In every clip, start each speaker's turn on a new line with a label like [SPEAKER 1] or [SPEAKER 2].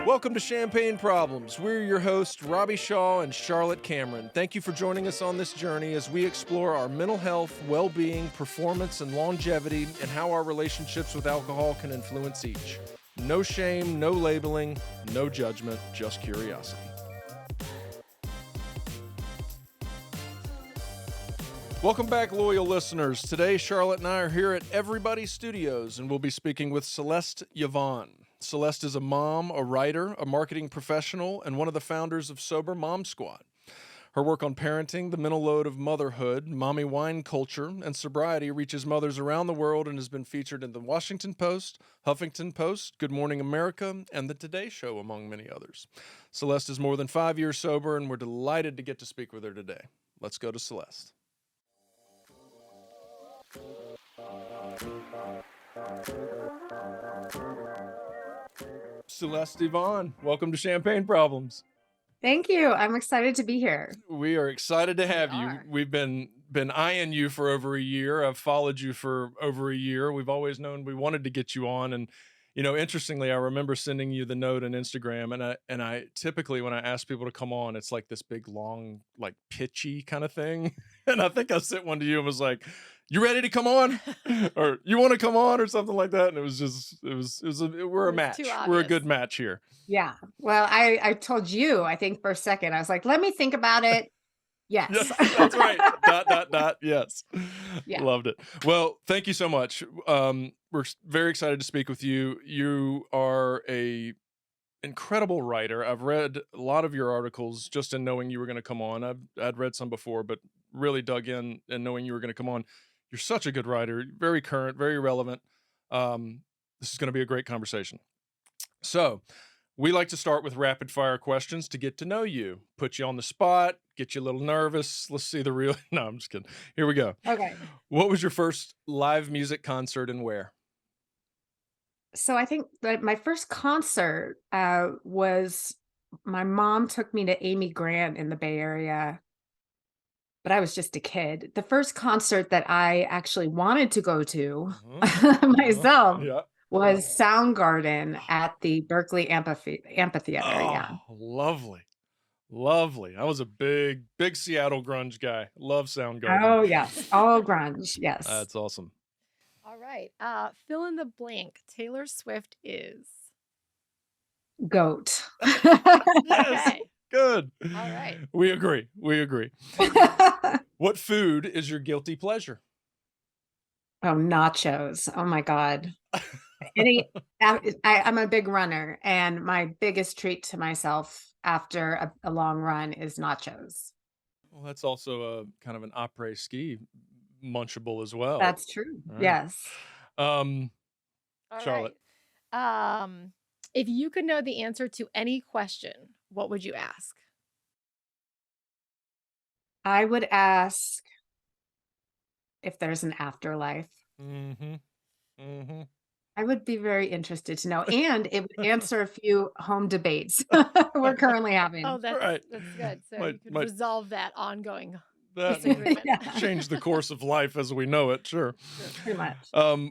[SPEAKER 1] Welcome to Champagne Problems. We're your hosts, Robbie Shaw and Charlotte Cameron. Thank you for joining us on this journey as we explore our mental health, well-being, performance, and longevity, and how our relationships with alcohol can influence each. No shame, no labeling, no judgment, just curiosity. Welcome back, loyal listeners. Today, Charlotte and I are here at Everybody Studios, and we'll be speaking with Celeste Yvonne. Celeste is a mom, a writer, a marketing professional, and one of the founders of Sober Mom Squad. Her work on parenting, the mental load of motherhood, mommy wine culture, and sobriety reaches mothers around the world and has been featured in the Washington Post, Huffington Post, Good Morning America, and the Today Show, among many others. Celeste is more than 5 years sober, and we're delighted to get to speak with her today. Let's go to Celeste. Celeste Yvonne, welcome to Champagne Problems.
[SPEAKER 2] Thank you. I'm excited to be here.
[SPEAKER 1] We are excited to have you. We've been eyeing you for over a year. I've followed you for over a year. We've always known we wanted to get you on. And, interestingly, I remember sending you the note on Instagram. And I typically, when I ask people to come on, it's like this big, long, like pitchy kind of thing. And I think I sent one to you and was like, you ready to come on? Or you want to come on or something like that? And we're a match. We're a good match here.
[SPEAKER 2] Yeah. Well, I told you, I think for a second, I was like, let me think about it. Yes.
[SPEAKER 1] Yes, that's right. ... Yes. Yeah. Loved it. Well, thank you so much. We're very excited to speak with you. You are a incredible writer. I've read a lot of your articles just in knowing you were going to come on. I'd read some before, but really dug in and knowing you were going to come on. You're such a good writer, very current, very relevant. This is going to be a great conversation. So we like to start with rapid fire questions to get to know you, put you on the spot, get you a little nervous. Let's see the real. No, I'm just kidding. Here we go.
[SPEAKER 2] Okay.
[SPEAKER 1] What was your first live music concert and where?
[SPEAKER 2] So I think that my first concert was my mom took me to Amy Grant in the Bay Area, but I was just a kid. The first concert that I actually wanted to go to myself was Soundgarden at the Berkeley Amphitheater. Yeah.
[SPEAKER 1] Lovely. I was a big Seattle grunge guy. Love Soundgarden.
[SPEAKER 2] Oh, yes. All grunge. Yes.
[SPEAKER 1] That's awesome.
[SPEAKER 3] All right. Fill in the blank. Taylor Swift is
[SPEAKER 2] GOAT.
[SPEAKER 1] Yes. Okay. Good.
[SPEAKER 3] All right.
[SPEAKER 1] We agree. What food is your guilty pleasure?
[SPEAKER 2] Oh, nachos. Oh my God. I'm a big runner, and my biggest treat to myself after a long run is nachos.
[SPEAKER 1] Well, that's also a kind of an après-ski munchable as well.
[SPEAKER 2] That's true. Right. Yes.
[SPEAKER 1] Charlotte.
[SPEAKER 3] Right. If you could know the answer to any question, what would you ask?
[SPEAKER 2] I would ask if there's an afterlife. I would be very interested to know, and it would answer a few home debates we're currently having.
[SPEAKER 3] Oh, that's good. So you could resolve that ongoing
[SPEAKER 1] disagreement. Change the course of life as we know it. Sure.
[SPEAKER 2] Pretty much.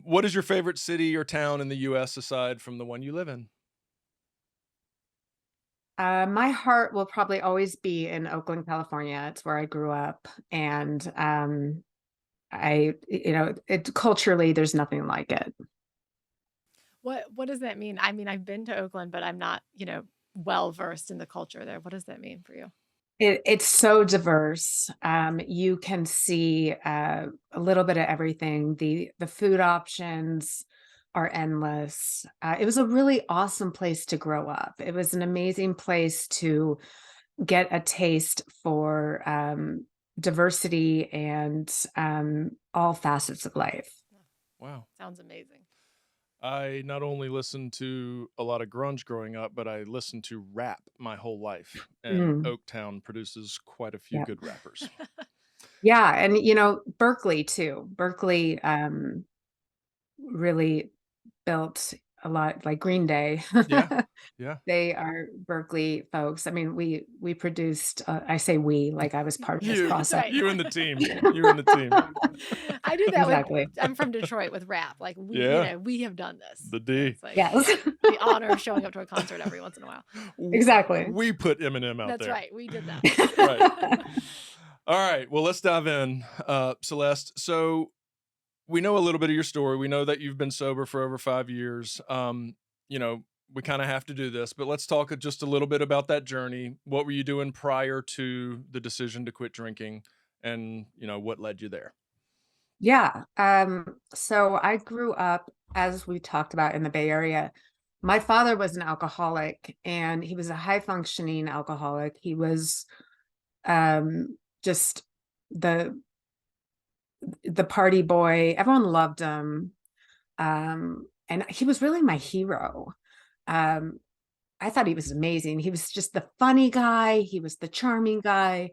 [SPEAKER 1] What is your favorite city or town in the U.S. aside from the one you live in?
[SPEAKER 2] My heart will probably always be in Oakland, California. It's where I grew up, and culturally, there's nothing like it.
[SPEAKER 3] What does that mean? I mean, I've been to Oakland, but I'm not, well versed in the culture there. What does that mean for you?
[SPEAKER 2] It's so diverse. You can see a little bit of everything. The food options are endless. It was a really awesome place to grow up. It was an amazing place to get a taste for diversity and all facets of life.
[SPEAKER 1] Wow.
[SPEAKER 3] Sounds amazing.
[SPEAKER 1] I not only listened to a lot of grunge growing up, but I listened to rap my whole life. And Oaktown produces quite a few good rappers.
[SPEAKER 2] Yeah. And, Berkeley too. Berkeley really built a lot like Green Day.
[SPEAKER 1] Yeah. Yeah.
[SPEAKER 2] They are Berkeley folks. I mean, we produced, I say we, like I was part of this
[SPEAKER 1] You,
[SPEAKER 3] That's
[SPEAKER 2] process.
[SPEAKER 3] right.
[SPEAKER 1] you and the team, you and the team.
[SPEAKER 3] I do that with
[SPEAKER 2] Exactly.
[SPEAKER 3] I'm from Detroit with rap. Like
[SPEAKER 1] Yeah.
[SPEAKER 3] we have done this.
[SPEAKER 1] The D.
[SPEAKER 3] It's like,
[SPEAKER 2] Yes.
[SPEAKER 3] yeah, the honor of showing up to a concert every once in a while.
[SPEAKER 2] Exactly.
[SPEAKER 1] We put Eminem out
[SPEAKER 3] That's
[SPEAKER 1] there.
[SPEAKER 3] right. We did that.
[SPEAKER 1] Right. All right. Well, let's dive in, Celeste. So we know a little bit of your story. We know that you've been sober for over 5 years. You know, we kind of have to do this, but let's talk just a little bit about that journey. What were you doing prior to the decision to quit drinking, and what led you there?
[SPEAKER 2] Yeah. So I grew up, as we talked about, in the Bay Area. My father was an alcoholic, and he was a high functioning alcoholic. He was just the party boy. Everyone loved him. And he was really my hero. Um, I thought he was amazing. He was just the funny guy. He was the charming guy.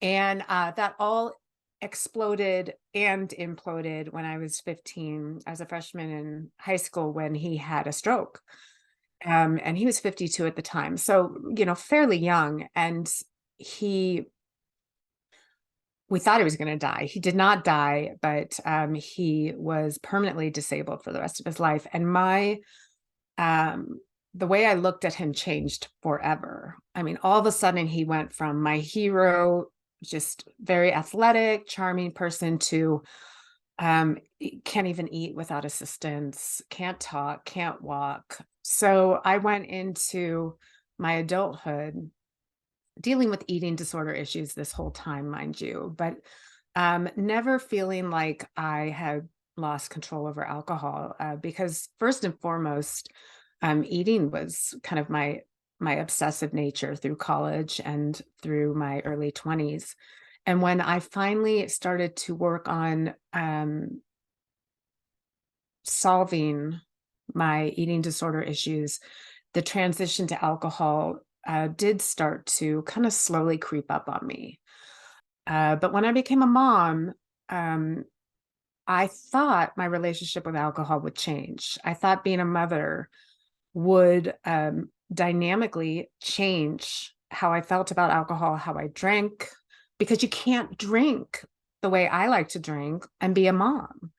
[SPEAKER 2] And that all exploded and imploded when I was 15 as a freshman in high school when he had a stroke. And he was 52 at the time. So, fairly young. And he we thought he was going to die. He did not die, but he was permanently disabled for the rest of his life. And the way I looked at him changed forever. I mean, all of a sudden he went from my hero, just very athletic, charming person, to can't even eat without assistance, can't talk, can't walk. So I went into my adulthood dealing with eating disorder issues this whole time, mind you, but never feeling like I had lost control over alcohol, because first and foremost, eating was kind of my obsessive nature through college and through my early 20s. And when I finally started to work on solving my eating disorder issues, the transition to alcohol did start to kind of slowly creep up on me. But when I became a mom, I thought my relationship with alcohol would change. I thought being a mother would dynamically change how I felt about alcohol, how I drank, because you can't drink the way I like to drink and be a mom.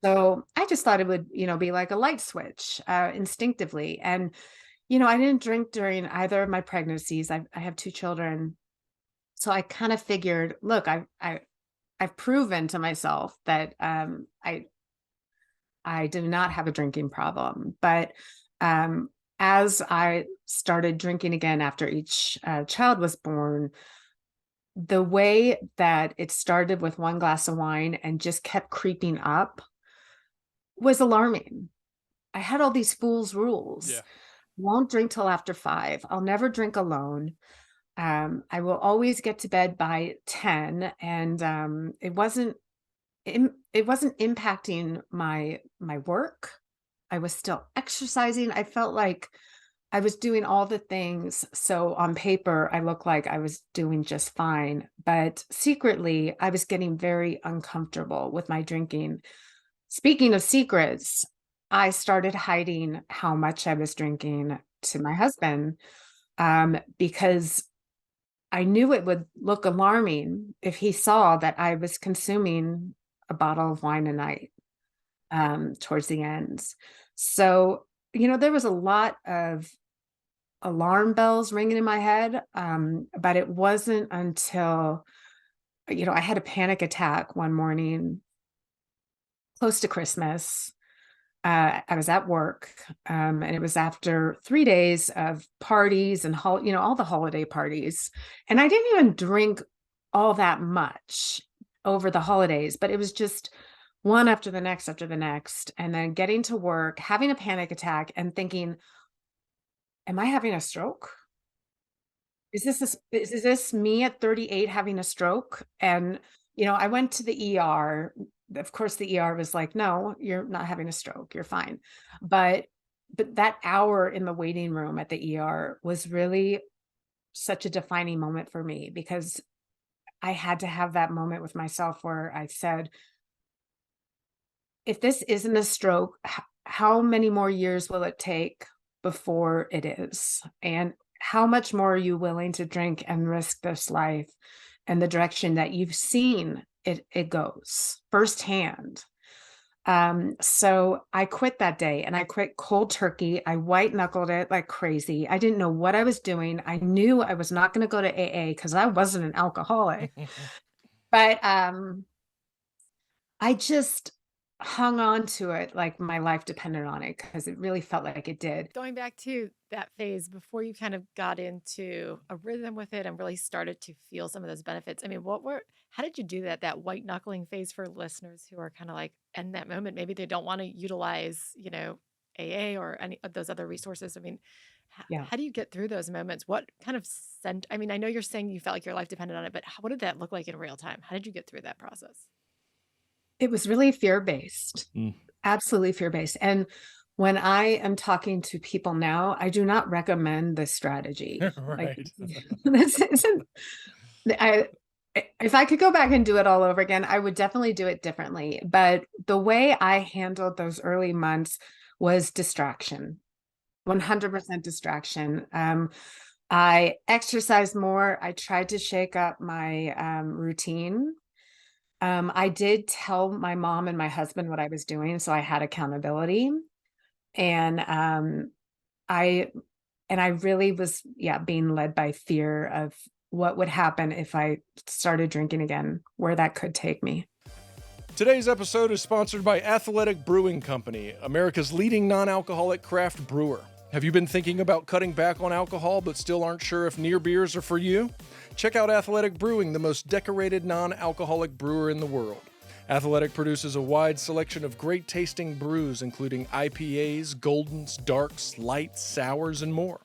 [SPEAKER 2] So I just thought it would, be like a light switch instinctively. And, I didn't drink during either of my pregnancies. I have two children. So I kind of figured, look, I've proven to myself that I do not have a drinking problem. But as I started drinking again after each child was born, the way that it started with one glass of wine and just kept creeping up was alarming. I had all these fool's rules.
[SPEAKER 1] Yeah.
[SPEAKER 2] Won't drink till after 5. I'll never drink alone. I will always get to bed by 10. And it wasn't impacting my work. I was still exercising. I felt like I was doing all the things. So on paper, I looked like I was doing just fine. But secretly, I was getting very uncomfortable with my drinking. Speaking of secrets, I started hiding how much I was drinking to my husband, because I knew it would look alarming if he saw that I was consuming a bottle of wine a night towards the ends. So, there was a lot of alarm bells ringing in my head, but it wasn't until, I had a panic attack one morning close to Christmas. I was at work, and it was after 3 days of parties and all the holiday parties. And I didn't even drink all that much over the holidays, but it was just one after the next after the next. And then getting to work, having a panic attack and thinking, am I having a stroke? Is this me at 38 having a stroke? And, I went to the ER. Of course, the ER was like, no, you're not having a stroke. You're fine. But that hour in the waiting room at the ER was really such a defining moment for me, because I had to have that moment with myself where I said, if this isn't a stroke, how many more years will it take before it is? And how much more are you willing to drink and risk this life and the direction that you've seen it goes firsthand? So I quit that day and I quit cold turkey. I white knuckled it like crazy. I didn't know what I was doing. I knew I was not going to go to AA because I wasn't an alcoholic. But I just hung on to it like my life depended on it because it really felt like it did.
[SPEAKER 3] Going back to that phase before you kind of got into a rhythm with it and really started to feel some of those benefits. I mean, how did you do that white knuckling phase for listeners who are kind of like in that moment? Maybe they don't want to utilize, AA or any of those other resources. I mean,
[SPEAKER 2] Yeah.
[SPEAKER 3] how do you get through those moments? What kind of I mean, I know you're saying you felt like your life depended on it, but what did that look like in real time? How did you get through that process?
[SPEAKER 2] It was really fear-based,
[SPEAKER 1] Mm.
[SPEAKER 2] absolutely fear-based. And when I am talking to people now, I do not recommend this strategy. Like,
[SPEAKER 1] Right.
[SPEAKER 2] this isn't, if I could go back and do it all over again, I would definitely do it differently. But the way I handled those early months was distraction, 100% distraction. I exercised more. I tried to shake up my routine. I did tell my mom and my husband what I was doing, so I had accountability. And I I really was, yeah, being led by fear of what would happen if I started drinking again, where that could take me.
[SPEAKER 1] Today's episode is sponsored by Athletic Brewing Company, America's leading non-alcoholic craft brewer. Have you been thinking about cutting back on alcohol but still aren't sure if near beers are for you? Check out Athletic Brewing, the most decorated non-alcoholic brewer in the world. Athletic produces a wide selection of great tasting brews, including IPAs, Goldens, Darks, Lights, Sours, and more.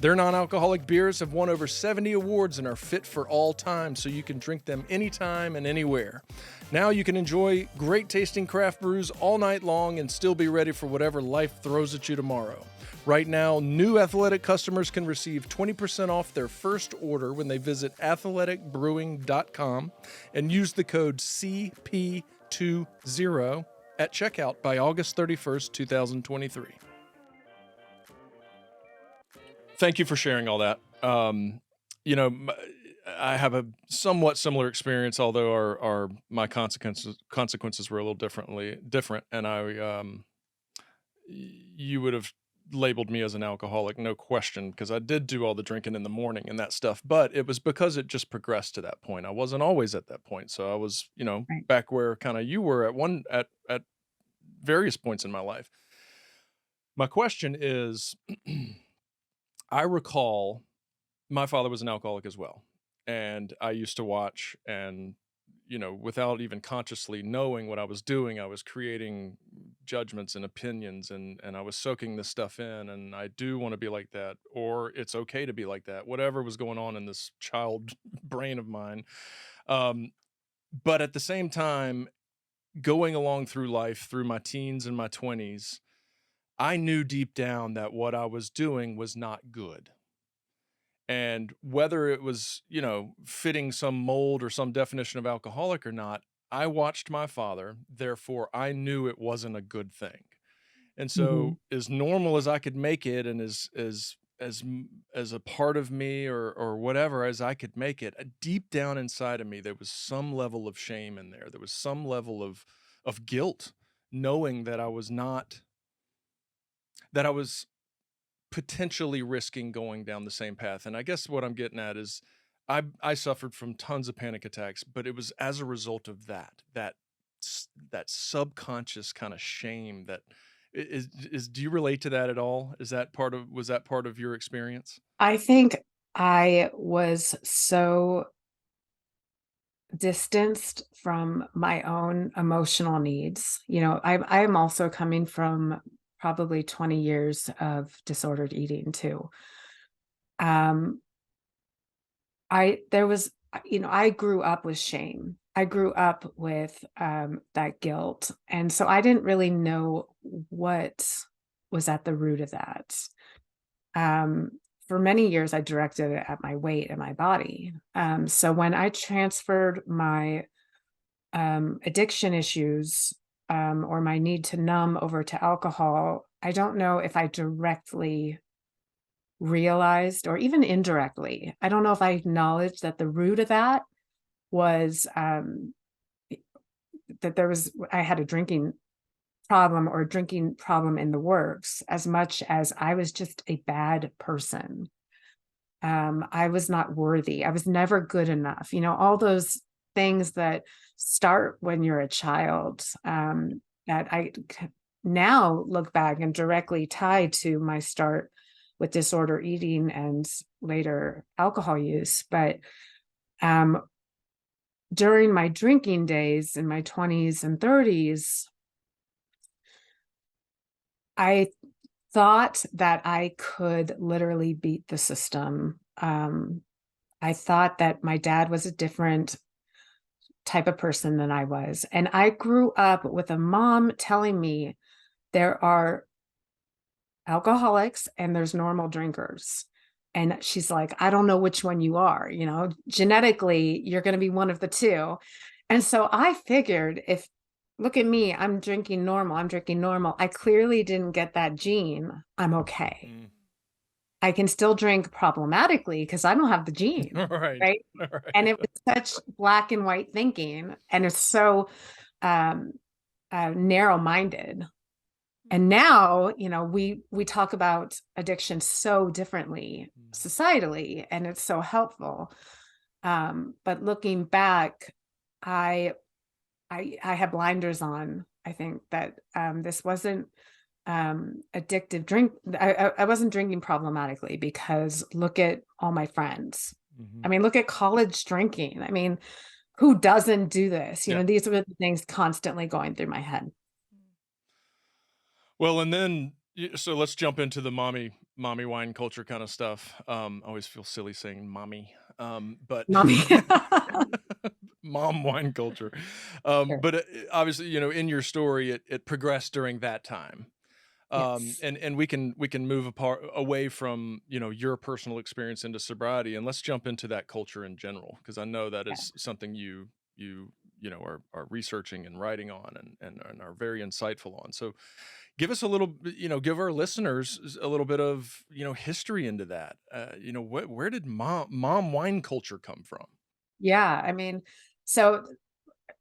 [SPEAKER 1] Their non-alcoholic beers have won over 70 awards and are fit for all time, so you can drink them anytime and anywhere. Now you can enjoy great tasting craft brews all night long and still be ready for whatever life throws at you tomorrow. Right now, new Athletic customers can receive 20% off their first order when they visit athleticbrewing.com and use the code CP20 at checkout by August 31st, 2023. Thank you for sharing all that. I have a somewhat similar experience, although my consequences were a little different, and you would have labeled me as an alcoholic, no question, because I did do all the drinking in the morning and that stuff, but it was because it just progressed to that point. I wasn't always at that point, so I was,
[SPEAKER 2] Right.
[SPEAKER 1] back where kind of you were at various points in my life. My question is, I recall my father was an alcoholic as well. And I used to watch and, without even consciously knowing what I was doing, I was creating judgments and opinions and I was soaking this stuff in. And I do want to be like that, or it's okay to be like that, whatever was going on in this child brain of mine. But at the same time, going along through life, through my teens and my 20s, I knew deep down that what I was doing was not good. And whether it was, fitting some mold or some definition of alcoholic or not, I watched my father, therefore I knew it wasn't a good thing. And
[SPEAKER 2] Mhm.
[SPEAKER 1] so as normal as I could make it and as a part of me or whatever as I could make it, deep down inside of me there was some level of shame in there. There was some level of guilt, knowing that I was potentially risking going down the same path. And I guess what I'm getting at is I suffered from tons of panic attacks, but it was as a result of that subconscious kind of shame that do you relate to that at all? Was that part of your experience?
[SPEAKER 2] I think I was so distanced from my own emotional needs. I am also coming from probably 20 years of disordered eating too. Um, I there was I grew up with shame. I grew up with that guilt. And so I didn't really know what was at the root of that. Um, for many years, I directed it at my weight and my body. So when I transferred my addiction issues or my need to numb over to alcohol, I don't know if I directly realized or even indirectly. I don't know if I acknowledged that the root of that was that I had a drinking problem or a drinking problem in the works as much as I was just a bad person. I was not worthy. I was never good enough. All those things that start when you're a child, that now look back and directly tie to my start with disorder eating and later alcohol use. But during my drinking days in my 20s and 30s, I thought that I could literally beat the system. I thought that my dad was a different type of person than I was. And I grew up with a mom telling me there are alcoholics and there's normal drinkers. And she's like, I don't know which one you are, genetically, you're going to be one of the two. And so I figured look at me, I'm drinking normal. I clearly didn't get that gene. I'm okay.
[SPEAKER 1] Mm.
[SPEAKER 2] I can still drink problematically because I don't have the gene.
[SPEAKER 1] Right.
[SPEAKER 2] Right. And it was such black and white thinking. And it's so narrow-minded. And now, we talk about addiction so differently societally, and it's so helpful. But looking back, I had blinders on. I think that this wasn't addictive drink. I wasn't drinking problematically because look at all my friends. I mean, look at college drinking. I mean, who doesn't do this? These are the things constantly going through my head.
[SPEAKER 1] Well, and then, so let's jump into the mommy wine culture kind of stuff. I always feel silly saying mommy, but
[SPEAKER 2] Mommy.
[SPEAKER 1] mom wine culture.
[SPEAKER 2] Sure.
[SPEAKER 1] But obviously, in your story, it progressed during that time.
[SPEAKER 2] Yes.
[SPEAKER 1] And we can move away from, your personal experience into sobriety, and let's jump into that culture in general, because I know that is something you are researching and writing on and are very insightful on. So give us a little, give our listeners a little bit of, history into that. Where did mom wine culture come from?
[SPEAKER 2] Yeah. I mean, so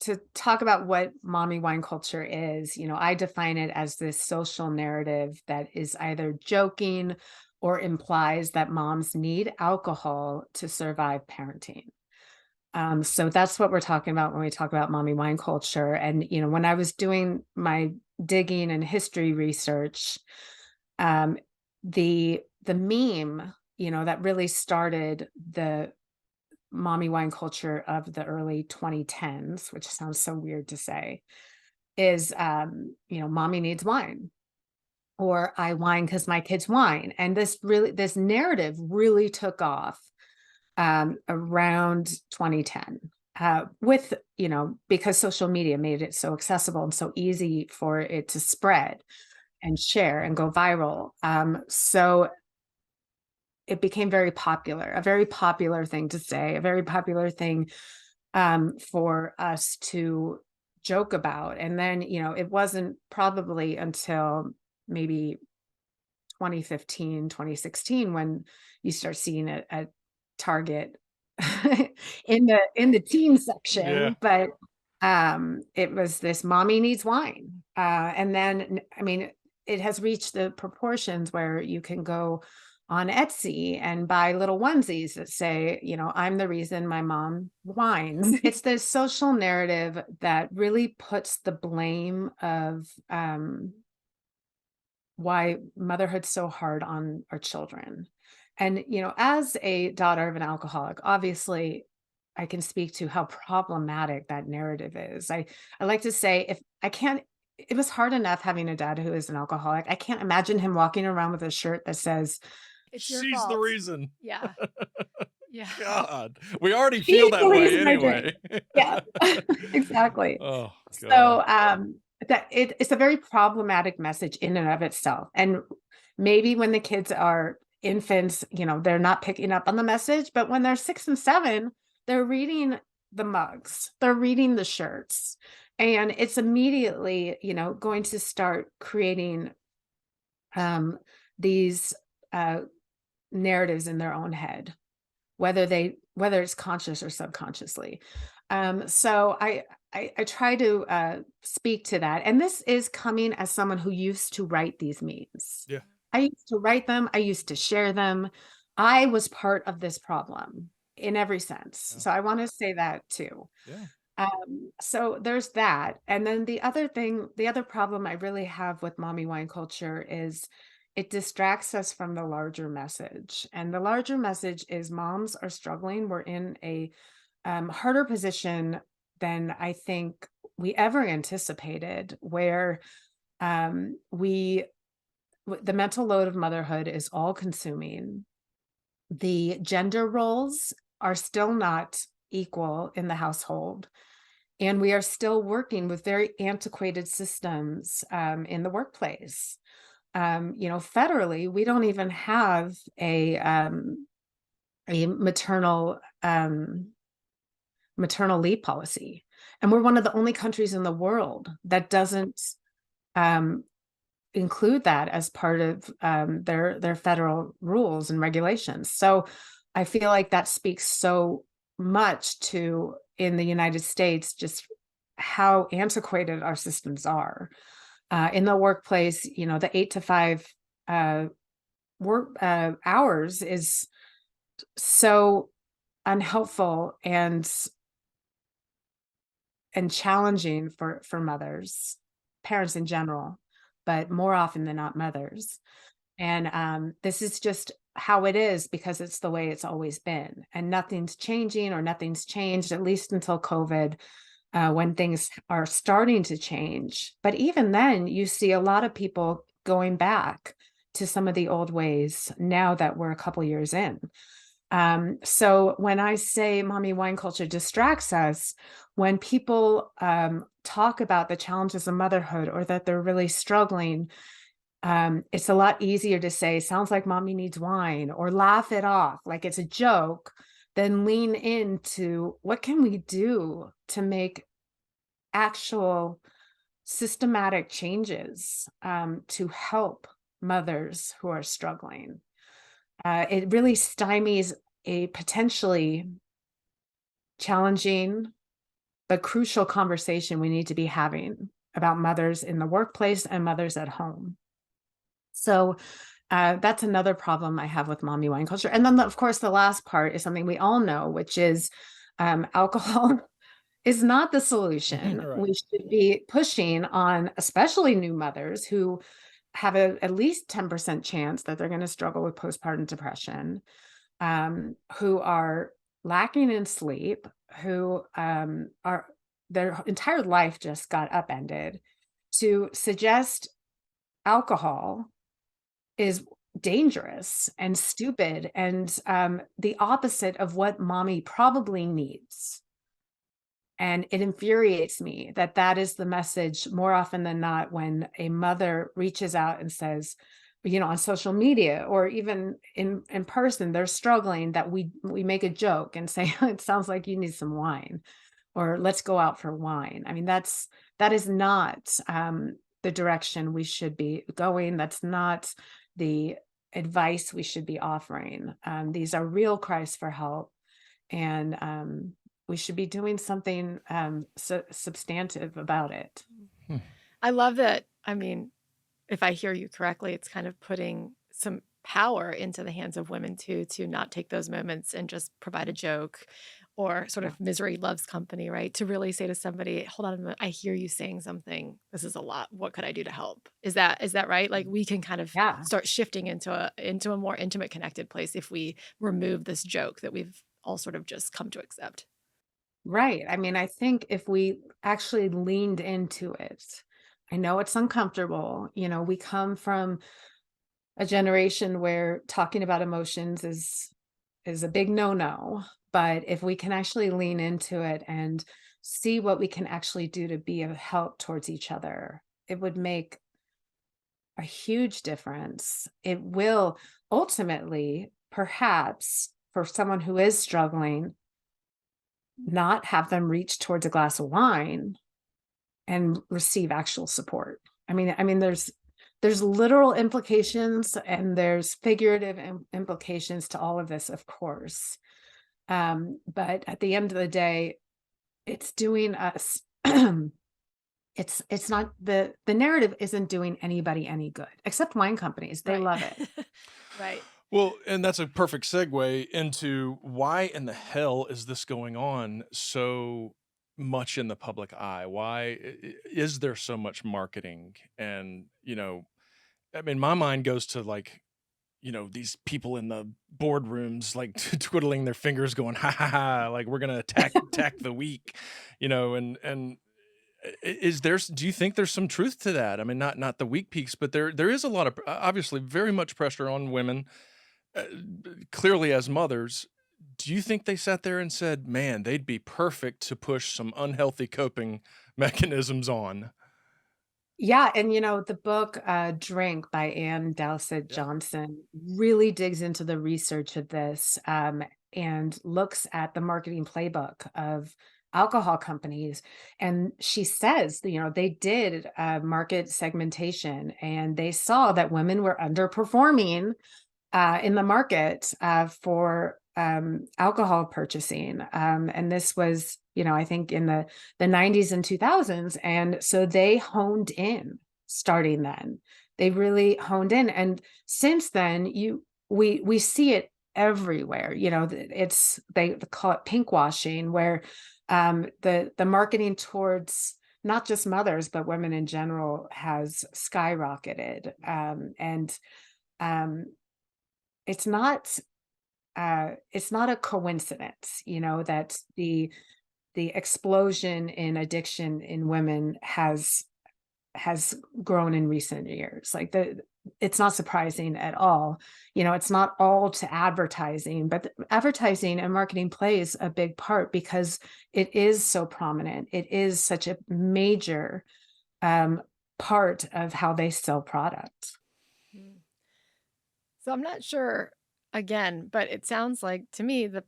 [SPEAKER 2] to talk about what mommy wine culture is, I define it as this social narrative that is either joking or implies that moms need alcohol to survive parenting. So that's what we're talking about when we talk about mommy wine culture. And, when I was doing my digging and history research, the meme, that really started the mommy wine culture of the early 2010s, which sounds so weird to say, is, mommy needs wine, or I whine because my kids whine. And this narrative really took off around 2010 with, because social media made it so accessible and so easy for it to spread and share and go viral. So it became very popular, a very popular thing to say, a very popular thing for us to joke about. And then, it wasn't probably until maybe 2015, 2016 when you start seeing it at Target in the teen section. But it was this mommy needs wine. And then, I mean, it has reached the proportions where you can go on Etsy and buy little onesies that say, I'm the reason my mom whines. It's this social narrative that really puts the blame of why motherhood's so hard on our children. And, as a daughter of an alcoholic, obviously I can speak to how problematic that narrative is. I like to say, it was hard enough having a dad who is an alcoholic. I can't imagine him walking around with a shirt that says,
[SPEAKER 3] It's your
[SPEAKER 1] she's
[SPEAKER 3] fault.
[SPEAKER 1] the reason.
[SPEAKER 3] Yeah. Yeah.
[SPEAKER 1] God, we already feel that way anyway.
[SPEAKER 2] Yeah, exactly.
[SPEAKER 1] Oh,
[SPEAKER 2] So,
[SPEAKER 1] God.
[SPEAKER 2] that it's a very problematic message in and of itself. And maybe when the kids are infants, they're not picking up on the message, but when they're 6 and 7, they're reading the mugs, they're reading the shirts. And it's immediately, going to start creating um, these uh, narratives in their own head, whether it's conscious or subconsciously. So I try to speak to that, and this is coming as someone who used to write these memes.
[SPEAKER 1] Yeah.
[SPEAKER 2] I used to write them. I used to share them. I was part of this problem in every sense.
[SPEAKER 1] Yeah.
[SPEAKER 2] So I want to say that too.
[SPEAKER 1] Yeah.
[SPEAKER 2] So there's that. And then the other problem I really have with mommy wine culture is it distracts us from the larger message. And the larger message is moms are struggling. We're in a harder position than I think we ever anticipated, where the mental load of motherhood is all consuming. The gender roles are still not equal in the household. And we are still working with very antiquated systems in the workplace. Federally, we don't even have a maternal leave policy, and we're one of the only countries in the world that doesn't um, include that as part of their federal rules and regulations. So I feel like that speaks so much to, in the United States, just how antiquated our systems are. In the workplace, the 8 to 5 work hours is so unhelpful and challenging for mothers, parents in general, but more often than not mothers. And this is just how it is because it's the way it's always been. And nothing's changing, or nothing's changed, at least until COVID, when things are starting to change. But even then, you see a lot of people going back to some of the old ways now that we're a couple years in. So when I say mommy wine culture distracts us, when people talk about the challenges of motherhood or that they're really struggling, it's a lot easier to say, sounds like mommy needs wine, or laugh it off like it's a joke, than lean into what can we do to make actual systematic changes to help mothers who are struggling. It really stymies a potentially challenging but crucial conversation we need to be having about mothers in the workplace and mothers at home. So that's another problem I have with mommy wine culture. And then, of course, the last part is something we all know, which is alcohol is not the solution.
[SPEAKER 1] Right.
[SPEAKER 2] We should be pushing on, especially new mothers who have at least 10% chance that they're going to struggle with postpartum depression, who are lacking in sleep, who are their entire life just got upended, to suggest alcohol is dangerous and stupid and the opposite of what mommy probably needs. And it infuriates me that that is the message more often than not when a mother reaches out and says, on social media or even in person, they're struggling, that we make a joke and say, it sounds like you need some wine, or let's go out for wine. I mean, that is not the direction we should be going. That's not the advice we should be offering. These are real cries for help. And we should be doing something substantive about it.
[SPEAKER 1] Hmm.
[SPEAKER 3] I love that. I mean, if I hear you correctly, it's kind of putting some power into the hands of women too, to not take those moments and just provide a joke or sort
[SPEAKER 2] Yeah.
[SPEAKER 3] of misery loves company, right? To really say to somebody, hold on a minute, I hear you saying something. This is a lot. What could I do to help? Is that right? Like we can kind of
[SPEAKER 2] Yeah.
[SPEAKER 3] start shifting into a more intimate, connected place if we remove this joke that we've all sort of just come to accept.
[SPEAKER 2] Right. I mean, I think if we actually leaned into it, I know it's uncomfortable. We come from a generation where talking about emotions is a big no-no. But if we can actually lean into it and see what we can actually do to be of help towards each other, it would make a huge difference. It will ultimately, perhaps, for someone who is struggling, not have them reach towards a glass of wine, and receive actual support. I mean, there's literal implications and there's figurative implications to all of this, of course. But at the end of the day, it's doing us. It's not the narrative isn't doing anybody any good, except wine companies. They
[SPEAKER 3] Right.
[SPEAKER 2] love it.
[SPEAKER 3] Right.
[SPEAKER 1] Well, and that's a perfect segue into why in the hell is this going on so much in the public eye? Why is there so much marketing? And, I mean, my mind goes to like, these people in the boardrooms like twiddling their fingers going, ha ha ha, like we're gonna attack the weak, and do you think there's some truth to that? I mean, not the weak peaks, but there is a lot of obviously very much pressure on women, uh, clearly as mothers. Do you think they sat there and said, man, they'd be perfect to push some unhealthy coping mechanisms on?
[SPEAKER 2] Yeah, and the book Drink by Ann Dowsett
[SPEAKER 1] Yeah.
[SPEAKER 2] Johnson really digs into the research of this, and looks at the marketing playbook of alcohol companies. And she says, they did market segmentation and they saw that women were underperforming in the market for alcohol purchasing. And this was, I think in the 90s and 2000s. And so they honed in starting then. They really honed in. And since then, we see it everywhere. They call it pink washing, where the marketing towards not just mothers, but women in general has skyrocketed. And um, it's not it's not a coincidence, that the explosion in addiction in women has grown in recent years. Like it's not surprising at all. It's not all to advertising, but advertising and marketing plays a big part because it is so prominent. It is such a major um, part of how they sell product.
[SPEAKER 3] Mm. So I'm not sure again, but it sounds like to me the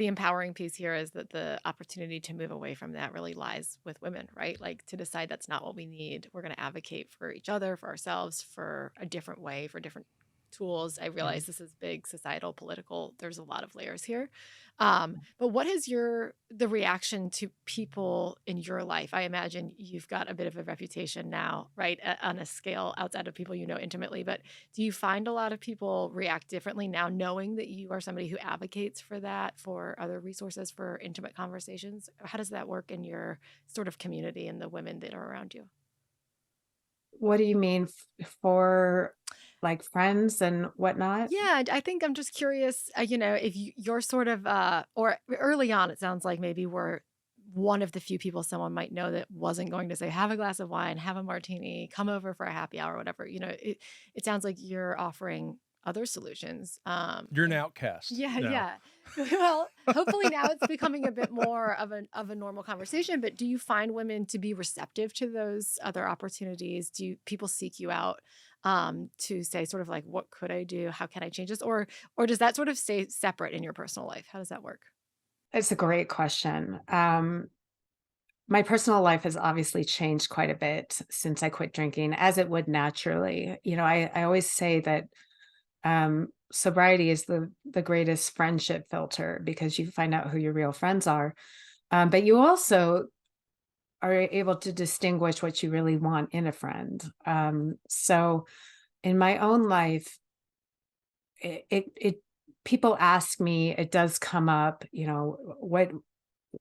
[SPEAKER 3] empowering piece here is that the opportunity to move away from that really lies with women, right? Like to decide that's not what we need. We're going to advocate for each other, for ourselves, for a different way, for different tools. I realize this is big societal, political. There's a lot of layers here. But what is the reaction to people in your life? I imagine you've got a bit of a reputation now, right? On a scale outside of people you know intimately. But do you find a lot of people react differently now, knowing that you are somebody who advocates for that, for other resources, for intimate conversations? How does that work in your sort of community and the women that are around you?
[SPEAKER 2] What do you mean for like friends and whatnot?
[SPEAKER 3] Yeah, I think I'm just curious, if you're sort of, or early on, it sounds like maybe we're one of the few people someone might know that wasn't going to say, have a glass of wine, have a martini, come over for a happy hour, whatever. It sounds like you're offering other solutions.
[SPEAKER 1] You're an outcast
[SPEAKER 3] Yeah,
[SPEAKER 1] now.
[SPEAKER 3] yeah. Well, hopefully now it's becoming a bit more of a normal conversation, but do you find women to be receptive to those other opportunities? Do people seek you out to say sort of like, what could I do? How can I change this? Or does that sort of stay separate in your personal life? How does that work?
[SPEAKER 2] It's a great question. My personal life has obviously changed quite a bit since I quit drinking, as it would naturally. I always say that sobriety is the greatest friendship filter because you find out who your real friends are. But you also are able to distinguish what you really want in a friend. So in my own life, it people ask me, it does come up,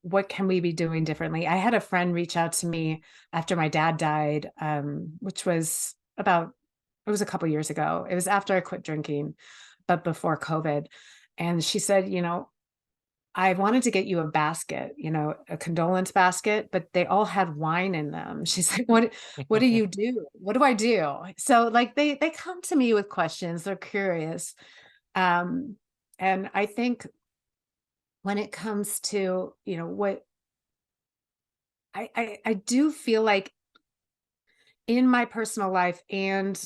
[SPEAKER 2] what can we be doing differently? I had a friend reach out to me after my dad died, which was it was a couple years ago. It was after I quit drinking, but before COVID. And she said, I wanted to get you a basket, a condolence basket, but they all had wine in them. She's like, what do you do? What do I do? So like they come to me with questions, they're curious. Um, and I think when it comes to, what I do feel like in my personal life and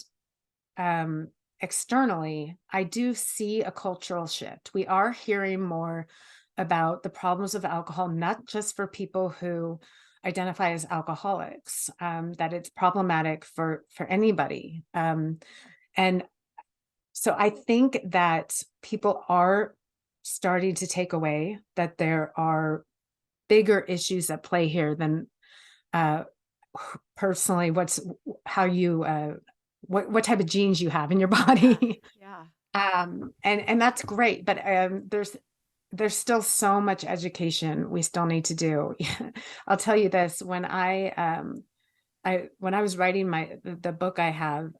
[SPEAKER 2] um externally, I do see a cultural shift. We are hearing more about the problems of alcohol, not just for people who identify as alcoholics, that it's problematic for anybody. And so I think that people are starting to take away that there are bigger issues at play here than uh, personally how you what type of genes you have in your
[SPEAKER 3] Yeah.
[SPEAKER 2] body.
[SPEAKER 3] Yeah.
[SPEAKER 2] And that's great, but there's still so much education we still need to do. I'll tell you this, when I was writing the book I have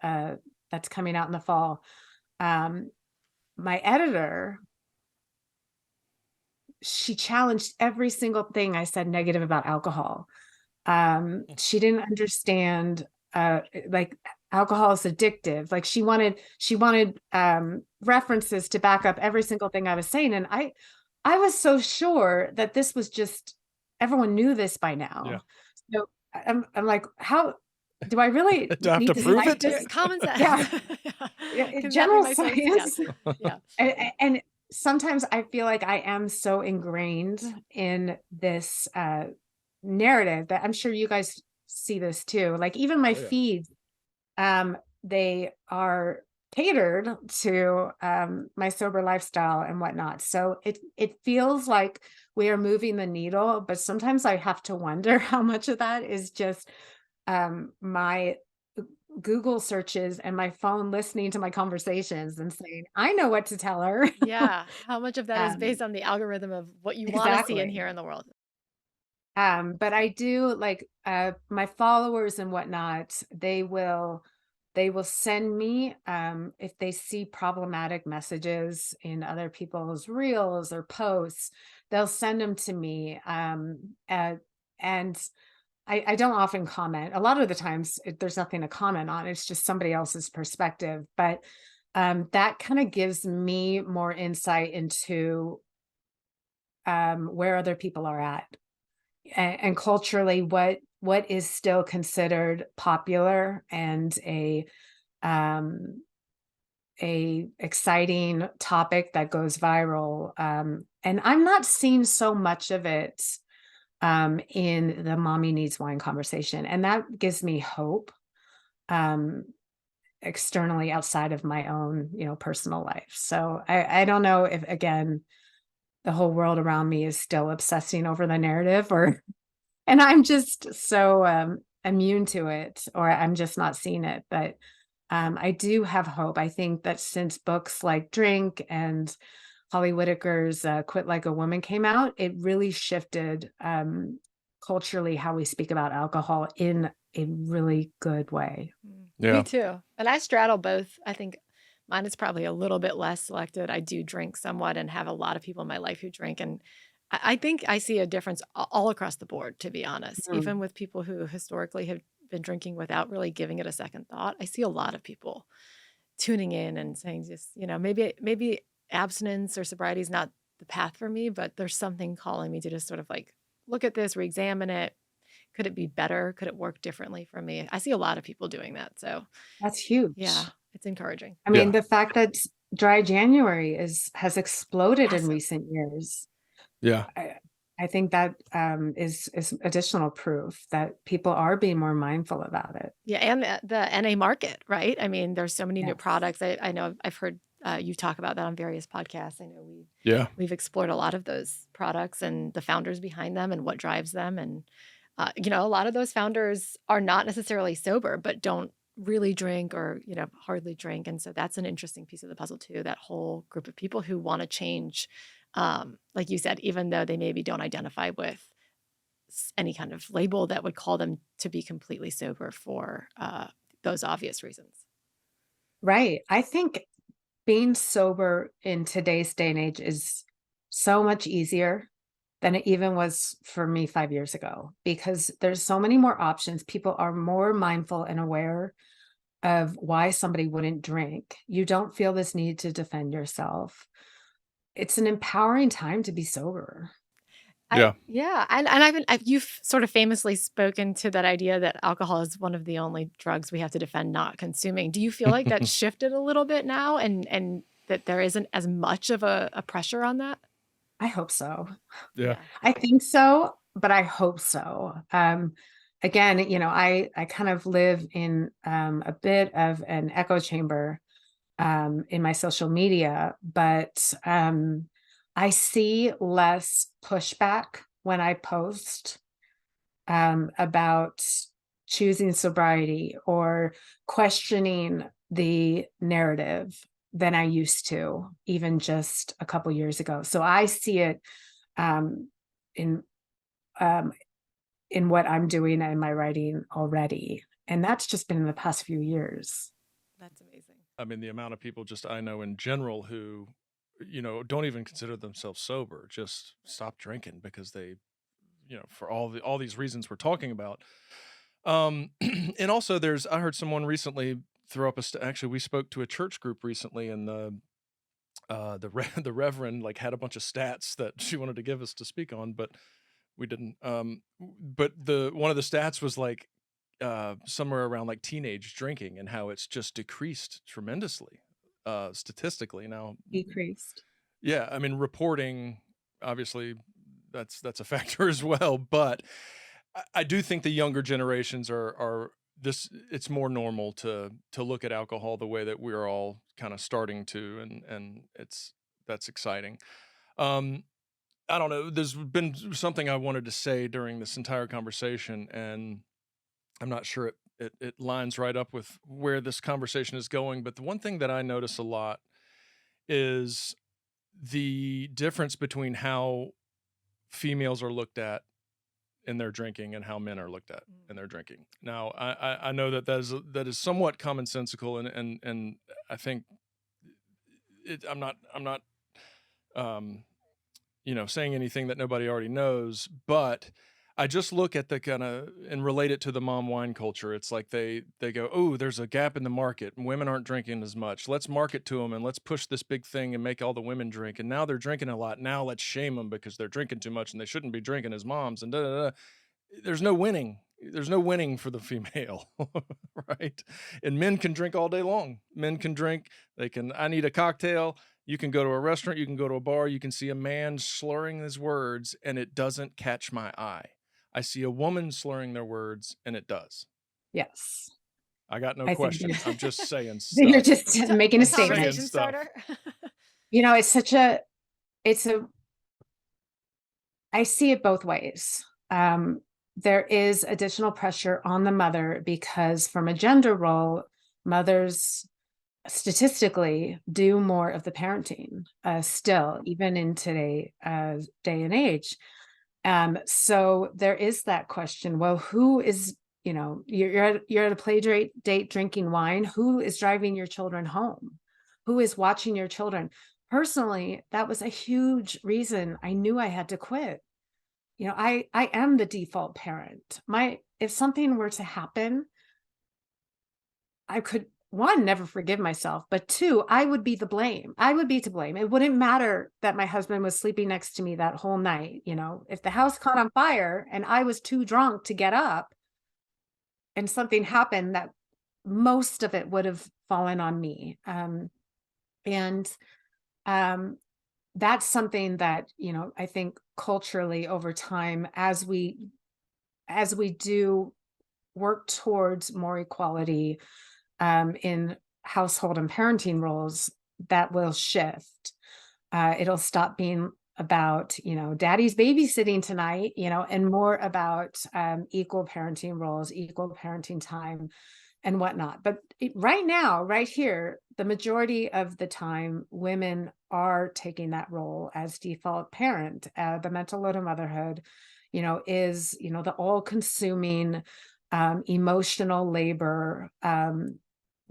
[SPEAKER 2] that's coming out in the fall, um, my editor, she challenged every single thing I said negative about alcohol. She didn't understand, like, alcohol is addictive. Like, she wanted references to back up every single thing I was saying. And I was so sure that this was just, everyone knew this by
[SPEAKER 1] Yeah.
[SPEAKER 2] now. So I'm like, how do I really
[SPEAKER 1] Do I have
[SPEAKER 2] need
[SPEAKER 1] to
[SPEAKER 2] to
[SPEAKER 1] prove
[SPEAKER 2] cite
[SPEAKER 1] it?
[SPEAKER 2] this?
[SPEAKER 3] Common sense.
[SPEAKER 2] Yeah.
[SPEAKER 3] Can that be
[SPEAKER 2] General
[SPEAKER 3] my source? Yeah.
[SPEAKER 2] science.
[SPEAKER 3] Yeah.
[SPEAKER 2] And sometimes I feel like I am so ingrained in this narrative that I'm sure you guys see this too. Like, even my
[SPEAKER 1] Oh, yeah.
[SPEAKER 2] feeds, they are catered to my sober lifestyle and whatnot. So it feels like we are moving the needle, but sometimes I have to wonder how much of that is just my Google searches and my phone listening to my conversations and saying, I know what to tell her.
[SPEAKER 3] Yeah. How much of that is based
[SPEAKER 2] um,
[SPEAKER 3] on the algorithm of what you want to see and hear
[SPEAKER 2] exactly.
[SPEAKER 3] in the world?
[SPEAKER 2] But I do, like, my followers and whatnot, they will send me if they see problematic messages in other people's reels or posts, they'll send them to me. And I don't often comment. A lot of the times there's nothing to comment on. It's just somebody else's perspective. But that kind of gives me more insight into where other people are at, and culturally what is still considered popular and um a exciting topic that goes viral. And I'm not seeing so much of it in the mommy needs wine conversation, and that gives me hope, um externally, outside of my own, personal life. So I don't know if, again, the whole world around me is still obsessing over the narrative, or and I'm just so immune to it, or I'm just not seeing it. But I do have hope. I think that since books like Drink and Holly Whitaker's Quit Like a Woman came out, it really shifted culturally how we speak about alcohol in a really good way.
[SPEAKER 3] Me
[SPEAKER 1] Yeah.
[SPEAKER 3] too. And I straddle both. I think mine is probably a little bit less selected. I do drink somewhat and have a lot of people in my life who drink. And I think I see a difference all across the board, to be honest.
[SPEAKER 2] Mm.
[SPEAKER 3] Even with people who historically have been drinking without really giving it a second thought, I see a lot of people tuning in and saying, just, maybe abstinence or sobriety is not the path for me, but there's something calling me to just sort of like look at this, re-examine it. Could it be better? Could it work differently for me? I see a lot of people doing that. So
[SPEAKER 2] That's
[SPEAKER 3] yeah,
[SPEAKER 2] huge.
[SPEAKER 3] it's encouraging.
[SPEAKER 2] I mean,
[SPEAKER 1] Yeah.
[SPEAKER 2] the fact that dry January has exploded in
[SPEAKER 3] Massive.
[SPEAKER 2] recent years.
[SPEAKER 1] Yeah.
[SPEAKER 2] I think that is additional proof that people are being more mindful about it.
[SPEAKER 3] Yeah, and the NA market, right? I mean, there's so many new
[SPEAKER 2] Yes.
[SPEAKER 3] products. I know I've heard you talk about that on various podcasts. I know
[SPEAKER 1] Yeah.
[SPEAKER 3] we've explored a lot of those products and the founders behind them and what drives them. And a lot of those founders are not necessarily sober, but don't really drink or hardly drink. And so that's an interesting piece of the puzzle too. That whole group of people who want to change, like you said, even though they maybe don't identify with any kind of label that would call them to be completely sober for those obvious reasons.
[SPEAKER 2] Right. I think being sober in today's day and age is so much easier than it even was for me 5 years ago, because there's so many more options. People are more mindful and aware of why somebody wouldn't drink. You don't feel this need to defend yourself. It's an empowering time to be sober.
[SPEAKER 1] Yeah.
[SPEAKER 3] And you've sort of famously spoken to that idea that alcohol is one of the only drugs we have to defend not consuming. Do you feel like that's shifted a little bit now, and that there isn't as much of a pressure on that?
[SPEAKER 2] I hope so.
[SPEAKER 1] Yeah.
[SPEAKER 2] I think so. but I hope so. Again, I kind of live in a bit of an echo chamber in my social media, but I see less pushback when I post about choosing sobriety or questioning the narrative than I used to, even just a couple years ago. So I see it um, in um, in what I'm doing and my writing already, and that's just been in the past few years.
[SPEAKER 3] That's amazing.
[SPEAKER 1] I mean, the amount of people just I know in general who, don't even consider themselves sober, just stop drinking because they, for all these reasons we're talking about. And also I heard someone recently throw up actually we spoke to a church group recently, and the reverend like had a bunch of stats that she wanted to give us to speak on, but we didn't. But the one of the stats was like somewhere around like teenage drinking and how it's just decreased tremendously statistically now.
[SPEAKER 2] Decreased.
[SPEAKER 1] Yeah, I mean, reporting, obviously that's a factor as well, but I do think the younger generations are this it's more normal to look at alcohol the way that we're all kind of starting to, and that's exciting. um I don't know, there's been something I wanted to say during this entire conversation, and I'm not sure it lines right up with where this conversation is going, but the one thing that I notice a lot is the difference between how females are looked at in their drinking and how men are looked at in their drinking. Now, I know that is somewhat commonsensical, and I think I'm not um, saying anything that nobody already knows, but I just look at the kind of and relate it to the mom wine culture. It's like they go, oh, there's a gap in the market. Women aren't drinking as much. Let's market to them and let's push this big thing and make all the women drink. And now they're drinking a lot. Now let's shame them because they're drinking too much and they shouldn't be drinking as moms. And da da da. There's no winning. There's no winning for the female, right? And men can drink all day long. Men can drink. I need a cocktail. You can go to a restaurant, you can go to a bar, you can see a man slurring his words and it doesn't catch my eye. I see a woman slurring their words and it does.
[SPEAKER 2] Yes.
[SPEAKER 1] I got no
[SPEAKER 2] I think
[SPEAKER 1] question. I'm just saying
[SPEAKER 2] you're
[SPEAKER 1] stuff.
[SPEAKER 2] just making a statement.
[SPEAKER 3] Conversation starter.
[SPEAKER 2] I see it both ways. There is additional pressure on the mother because from a gender role, mothers statistically do more of the parenting still, even in today day and age. So there is that question. Well, who is, you're at a play date drinking wine. Who is driving your children home? Who is watching your children? Personally, that was a huge reason I knew I had to quit. I am the default parent. If something were to happen, I could, one, never forgive myself, but two, I would be to blame. It wouldn't matter that my husband was sleeping next to me that whole night. If the house caught on fire and I was too drunk to get up and something happened, that most of it would have fallen on me. And that's something that, I think culturally over time, as we do work towards more equality in household and parenting roles, that will shift. It'll stop being about, daddy's babysitting tonight, and more about equal parenting roles, equal parenting time and whatnot. But right now, right here, the majority of the time, women are taking that role as default parent. The mental load of motherhood, is, the all-consuming emotional labor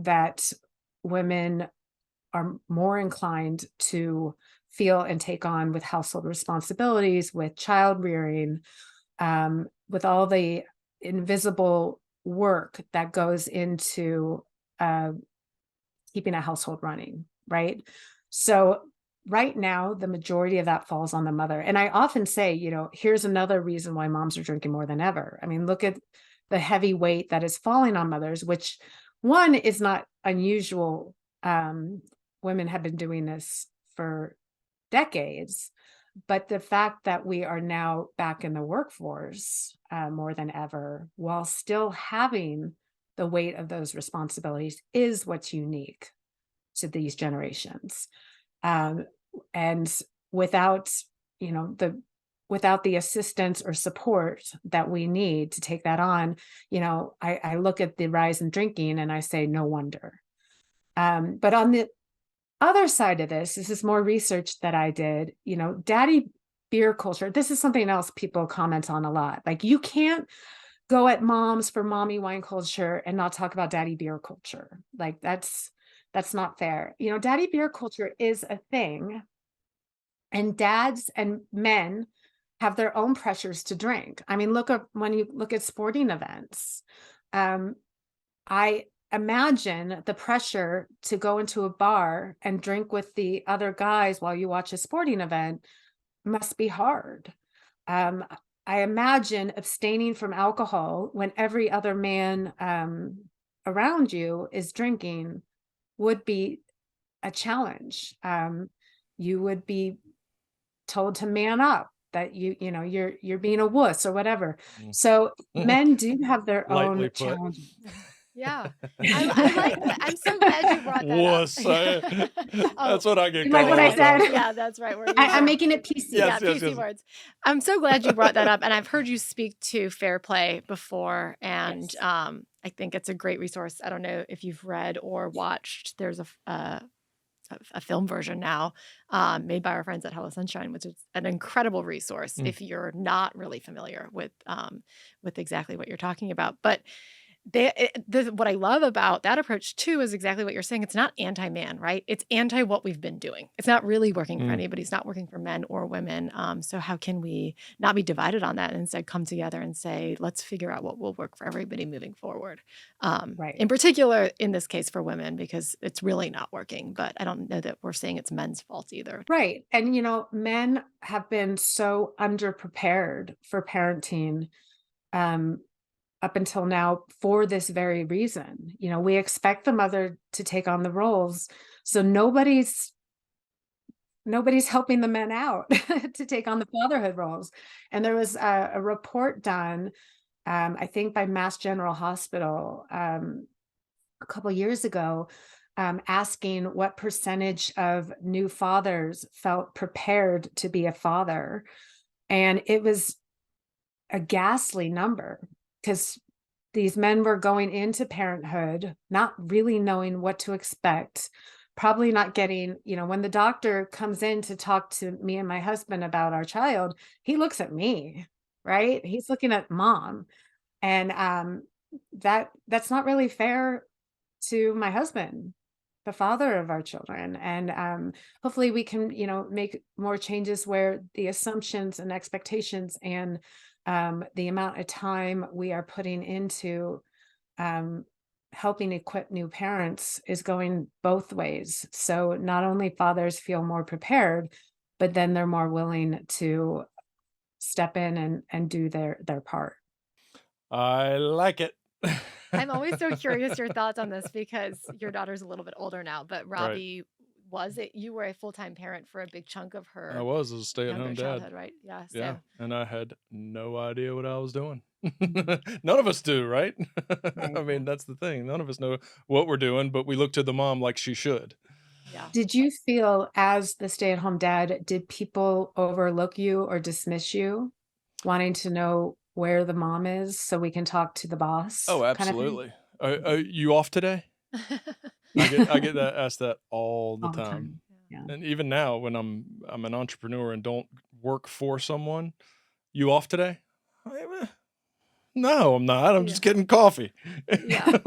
[SPEAKER 2] that women are more inclined to feel and take on with household responsibilities, with child rearing, with all the invisible work that goes into keeping a household running, right? So right now, the majority of that falls on the mother. And I often say, here's another reason why moms are drinking more than ever. I mean, look at the heavy weight that is falling on mothers, which one is not unusual. Women have been doing this for decades, But the fact that we are now back in the workforce more than ever, while still having the weight of those responsibilities, is what's unique to these generations. Um, and without, you know, without the assistance or support that we need to take that on, I look at the rise in drinking and I say, no wonder. But on the other side of this is more research that I did, daddy beer culture. This is something else people comment on a lot. Like, you can't go at moms for mommy wine culture and not talk about daddy beer culture. Like, that's not fair. Daddy beer culture is a thing, and dads and men have their own pressures to drink. I mean, when you look at sporting events, um, I imagine the pressure to go into a bar and drink with the other guys while you watch a sporting event must be hard. Um, I imagine abstaining from alcohol when every other man around you is drinking would be a challenge. You would be told to man up, that you're being a wuss or whatever. So men do have their
[SPEAKER 1] Lightly
[SPEAKER 2] own
[SPEAKER 1] put.
[SPEAKER 2] challenges.
[SPEAKER 3] Yeah. I like that. I'm so glad you brought that
[SPEAKER 1] Wuss.
[SPEAKER 3] up.
[SPEAKER 1] That's what I get
[SPEAKER 2] You
[SPEAKER 1] called
[SPEAKER 2] like what
[SPEAKER 1] all
[SPEAKER 2] I
[SPEAKER 1] the time.
[SPEAKER 2] said?
[SPEAKER 3] Yeah, that's right. Where you
[SPEAKER 2] I'm
[SPEAKER 3] said,
[SPEAKER 2] making it PC.
[SPEAKER 1] Yes,
[SPEAKER 3] yeah,
[SPEAKER 1] yes,
[SPEAKER 3] PC
[SPEAKER 1] yes.
[SPEAKER 3] words. I'm so glad you brought that up. And I've heard you speak to Fair Play before. And
[SPEAKER 2] Yes.
[SPEAKER 3] I think it's a great resource. I don't know if you've read or watched. There's a film version now made by our friends at Hello Sunshine, which is an incredible resource if you're not really familiar with exactly what you're talking about. But what I love about that approach too is exactly what you're saying. It's not anti-man, right? It's anti what we've been doing. It's not really working for anybody. It's not working for men or women. So how can we not be divided on that and instead come together and say, let's figure out what will work for everybody moving forward.
[SPEAKER 2] Right.
[SPEAKER 3] In particular, in this case for women, because it's really not working. But I don't know that we're saying it's men's fault either.
[SPEAKER 2] Right. And, men have been so underprepared for parenting up until now for this very reason. We expect the mother to take on the roles. So nobody's helping the men out to take on the fatherhood roles. And there was a report done, I think by Mass General Hospital, a couple years ago, asking what percentage of new fathers felt prepared to be a father. And it was a ghastly number, because these men were going into parenthood not really knowing what to expect, probably not getting, when the doctor comes in to talk to me and my husband about our child, he looks at me, right? He's looking at mom. And that's not really fair to my husband, the father of our children. And hopefully we can, make more changes where the assumptions and expectations and the amount of time we are putting into helping equip new parents is going both ways. So not only fathers feel more prepared, but then they're more willing to step in and do their part.
[SPEAKER 1] I like it.
[SPEAKER 3] I'm always so curious your thoughts on this because your daughter's a little bit older now, but
[SPEAKER 1] Right.
[SPEAKER 3] Robbie, you were a full-time parent for a big chunk of
[SPEAKER 1] I
[SPEAKER 3] her
[SPEAKER 1] was a
[SPEAKER 3] younger
[SPEAKER 1] stay-at-home dad.
[SPEAKER 3] childhood, right? Yeah.
[SPEAKER 1] Yeah,
[SPEAKER 3] So
[SPEAKER 1] and I had no idea what I was doing.
[SPEAKER 2] Mhm.
[SPEAKER 1] None of us do, right?
[SPEAKER 2] Right.
[SPEAKER 1] I mean, that's the thing. None of us know what we're doing, but we look to the mom like she should.
[SPEAKER 3] yeah.
[SPEAKER 2] Did you feel, as the stay-at-home dad, did people overlook you or dismiss you, wanting to know where the mom is so we can talk to the boss,
[SPEAKER 1] Oh,
[SPEAKER 2] kind of thing?
[SPEAKER 1] absolutely. Are you off today? I get that asked that all the
[SPEAKER 2] All the
[SPEAKER 1] time.
[SPEAKER 2] time. Yeah.
[SPEAKER 1] And even now when I'm an entrepreneur and don't work for someone, "You off today?" No, I'm not. I'm
[SPEAKER 3] Yeah.
[SPEAKER 1] just getting coffee.
[SPEAKER 3] Yeah.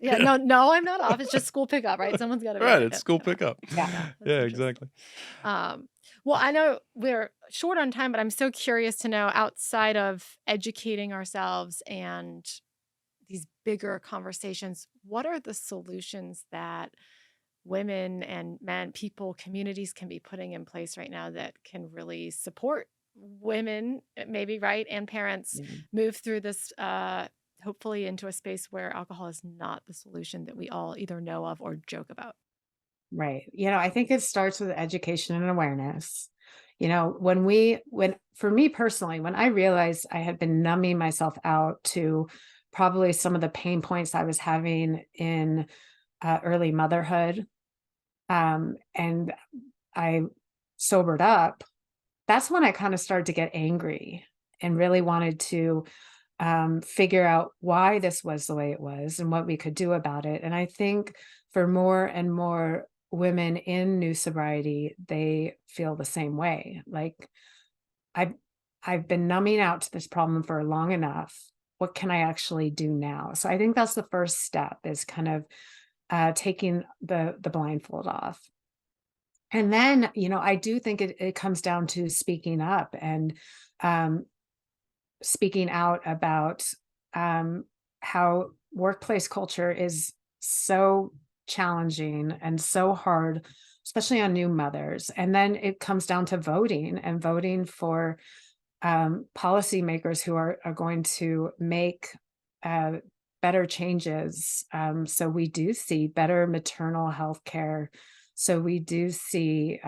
[SPEAKER 3] Yeah. No, I'm not off. It's just school pickup, right? Someone's got to be
[SPEAKER 1] Right,
[SPEAKER 3] picked
[SPEAKER 1] it's
[SPEAKER 3] up.
[SPEAKER 1] school
[SPEAKER 3] Yeah.
[SPEAKER 1] pickup.
[SPEAKER 2] Yeah.
[SPEAKER 3] Yeah. That's
[SPEAKER 1] Yeah,
[SPEAKER 3] interesting.
[SPEAKER 1] exactly.
[SPEAKER 3] Well, I know we're short on time, but I'm so curious to know, outside of educating ourselves and these bigger conversations, what are the solutions that women and men, people, communities can be putting in place right now that can really support women, maybe, right, and parents
[SPEAKER 2] Yeah.
[SPEAKER 3] move through this, hopefully into a space where alcohol is not the solution that we all either know of or joke about.
[SPEAKER 2] Right. I think it starts with education and awareness. when for me personally, when I realized I had been numbing myself out to probably some of the pain points I was having in early motherhood, and I sobered up, that's when I kind of started to get angry and really wanted to figure out why this was the way it was and what we could do about it. And I think for more and more women in new sobriety, they feel the same way. Like I've I've been numbing out to this problem for long enough. What can I actually do now? So I think that's the first step, is kind of taking the blindfold off. And then, I do think it comes down to speaking up and um, speaking out about um, how workplace culture is so challenging and so hard, especially on new mothers. And then it comes down to voting, and voting for policymakers who are going to make uh, better changes. So we do see better maternal health care. So we do see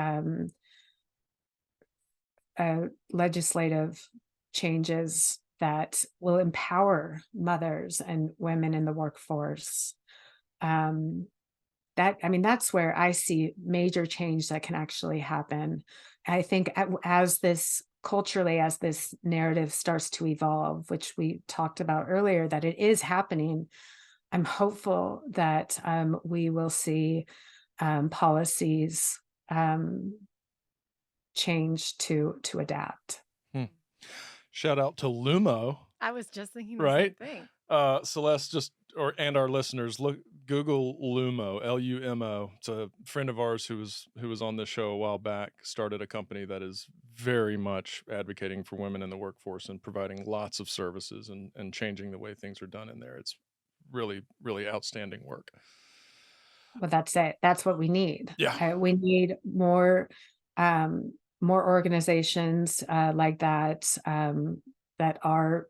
[SPEAKER 2] legislative changes that will empower mothers and women in the workforce. Um, that's where I see major change that can actually happen. I think as this culturally, as this narrative starts to evolve, which we talked about earlier, that it is happening, I'm hopeful that we will see policies change to adapt.
[SPEAKER 1] Hmm. Shout out to Lumo,
[SPEAKER 3] I was just thinking the
[SPEAKER 1] right?
[SPEAKER 3] same thing.
[SPEAKER 1] Celeste, and our listeners, Google Lumo, Lumo. It's a friend of ours who was on this show a while back, started a company that is very much advocating for women in the workforce and providing lots of services and changing the way things are done in there. It's really, really outstanding work.
[SPEAKER 2] But that's it. That's what we need.
[SPEAKER 1] Yeah.
[SPEAKER 2] We need more organizations like that, that are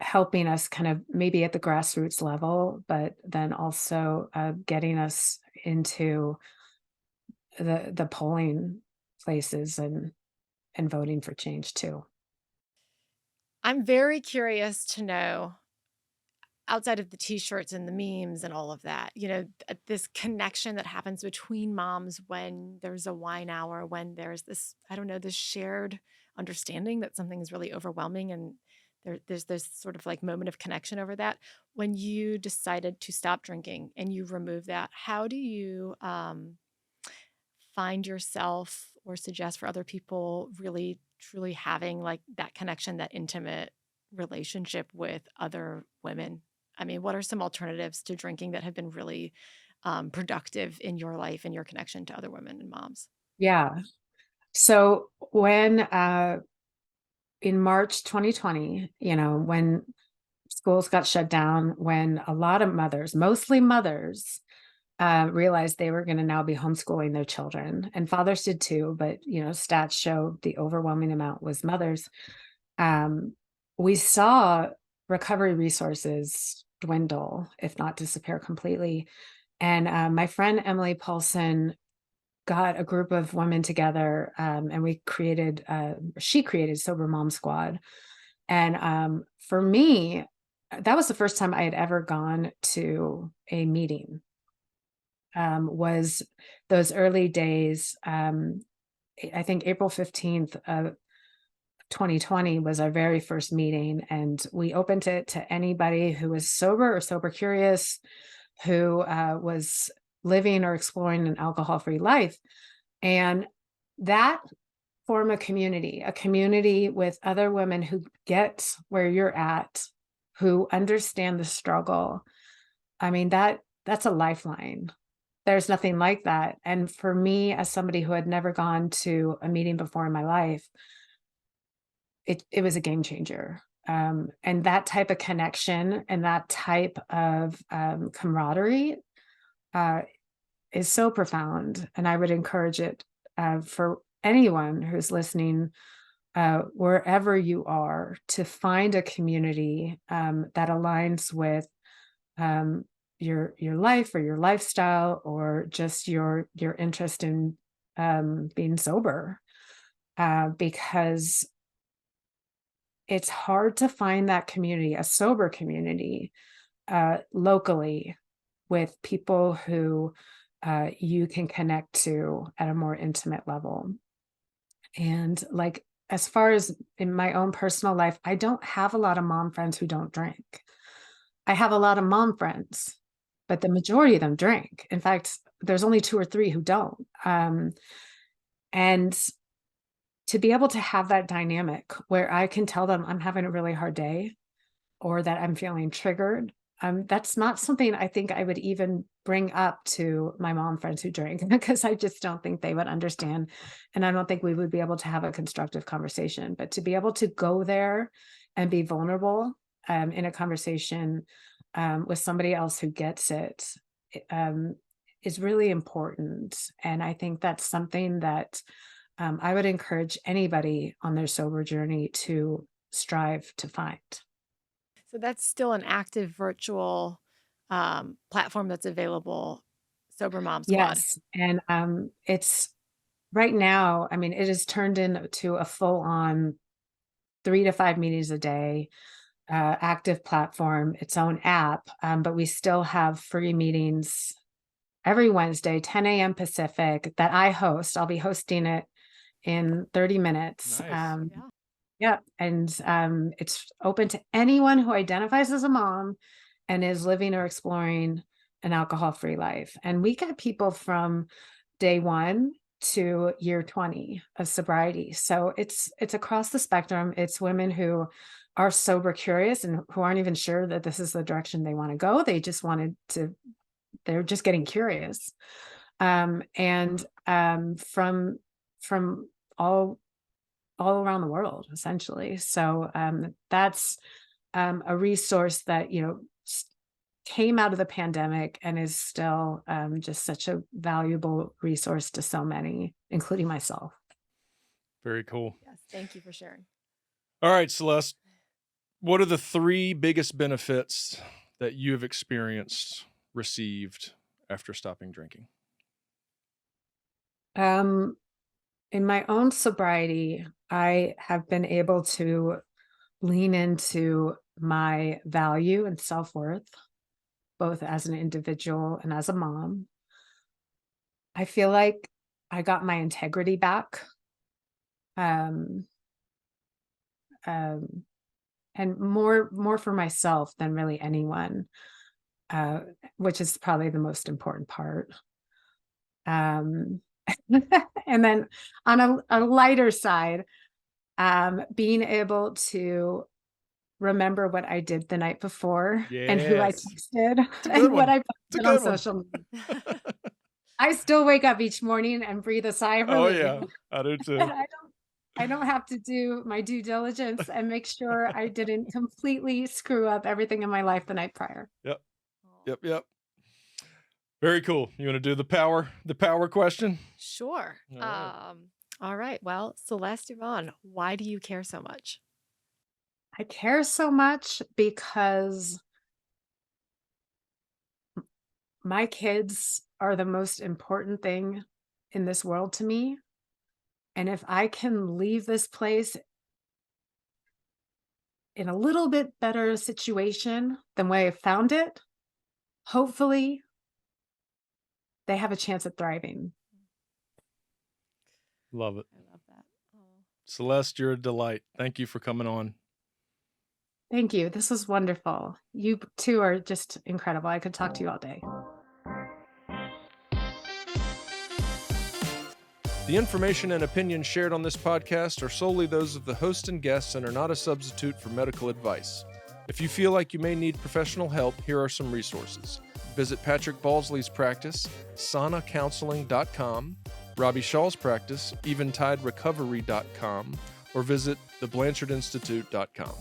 [SPEAKER 2] helping us kind of maybe at the grassroots level, but then also getting us into the polling places and voting for change too.
[SPEAKER 3] I'm very curious to know, outside of the t-shirts and the memes and all of that, this connection that happens between moms when there's a wine hour, when there's this, I don't know, this shared understanding that something is really overwhelming, and there's this sort of like moment of connection over that. When you decided to stop drinking and you remove that, how do you find yourself, or suggest for other people, really truly having like that connection, that intimate relationship with other women? I mean, what are some alternatives to drinking that have been really productive in your life and your connection to other women and moms?
[SPEAKER 2] Yeah. So when in March 2020, when schools got shut down, when a lot of mothers, mostly mothers, realized they were going to now be homeschooling their children, and fathers did too, but stats show the overwhelming amount was mothers. We saw recovery resources dwindle, if not disappear completely. And my friend Emily Paulson got a group of women together, and she created Sober Mom Squad. And for me, that was the first time I had ever gone to a meeting. Was those early days. I think April 15th of 2020 was our very first meeting, and we opened it to anybody who was sober or sober curious, who was living or exploring an alcohol-free life. And that form a community with other women who get where you're at, who understand the struggle. I mean, that's a lifeline. There's nothing like that. And for me, as somebody who had never gone to a meeting before in my life, it was a game changer. And that type of connection and that type of camaraderie is so profound. And I would encourage it for anyone who's listening, wherever you are, to find a community that aligns with your life or your lifestyle, or just your interest in being sober. because it's hard to find that community, a sober community, locally with people who you can connect to at a more intimate level. And like, as far as in my own personal life, I don't have a lot of mom friends who don't drink. I have a lot of mom friends, but the majority of them drink. In fact, there's only 2 or 3 who don't. And to be able to have that dynamic where I can tell them I'm having a really hard day or that I'm feeling triggered, that's not something I think I would even bring up to my mom friends who drink because I just don't think they would understand. And I don't think we would be able to have a constructive conversation. But to be able to go there and be vulnerable in a conversation with somebody else who gets it is really important. And I think that's something that I would encourage anybody on their sober journey to strive to find.
[SPEAKER 3] So that's still an active virtual platform that's available, Sober Mom Squad.
[SPEAKER 2] Yes. And it's right now, I mean, it has turned into a full on 3 to 5 meetings a day, active platform, its own app. But we still have free meetings every Wednesday, 10 a.m. Pacific, that I host. I'll be hosting it in 30 minutes.
[SPEAKER 1] Nice.
[SPEAKER 2] Yeah. And it's open to anyone who identifies as a mom and is living or exploring an alcohol-free life. And we get people from day 1 to year 20 of sobriety. So it's across the spectrum. It's women who are sober curious and who aren't even sure that this is the direction they want to go. They just they're just getting curious. And from all around the world, essentially. So that's a resource that, came out of the pandemic and is still just such a valuable resource to so many, including myself.
[SPEAKER 1] Very cool.
[SPEAKER 3] Yes, thank you for sharing.
[SPEAKER 1] All right, Celeste, what are the 3 biggest benefits that you have received after stopping drinking?
[SPEAKER 2] In my own sobriety, I have been able to lean into my value and self-worth, both as an individual and as a mom. I feel like I got my integrity back. Um, and more for myself than really anyone, which is probably the most important part. And then on a lighter side, being able to remember what I did the night before and who I
[SPEAKER 1] Yes.
[SPEAKER 2] texted and what I posted on social media. I still wake up each morning and breathe a sigh of relief.
[SPEAKER 1] Oh yeah, I do too.
[SPEAKER 2] I don't have to do my due diligence and make sure I didn't completely screw up everything in my life the night prior.
[SPEAKER 1] Yep. Very cool. You want to do the power question?
[SPEAKER 3] Sure.
[SPEAKER 1] All right.
[SPEAKER 3] All right. Well, Celeste Yvonne, why do you care so much?
[SPEAKER 2] I care so much because my kids are the most important thing in this world to me. And if I can leave this place in a little bit better situation than where I found it, hopefully they have a chance at thriving.
[SPEAKER 1] Love it.
[SPEAKER 3] I love that. Oh.
[SPEAKER 1] Celeste, you're a delight. Thank you for coming on.
[SPEAKER 2] Thank you. This was wonderful. You two are just incredible. I could talk to you all day.
[SPEAKER 1] The information and opinions shared on this podcast are solely those of the host and guests and are not a substitute for medical advice. If you feel like you may need professional help, here are some resources. Visit Patrick Balsley's practice, sanacounseling.com, Robbie Shaw's practice, eventiderecovery.com, or visit theblanchardinstitute.com.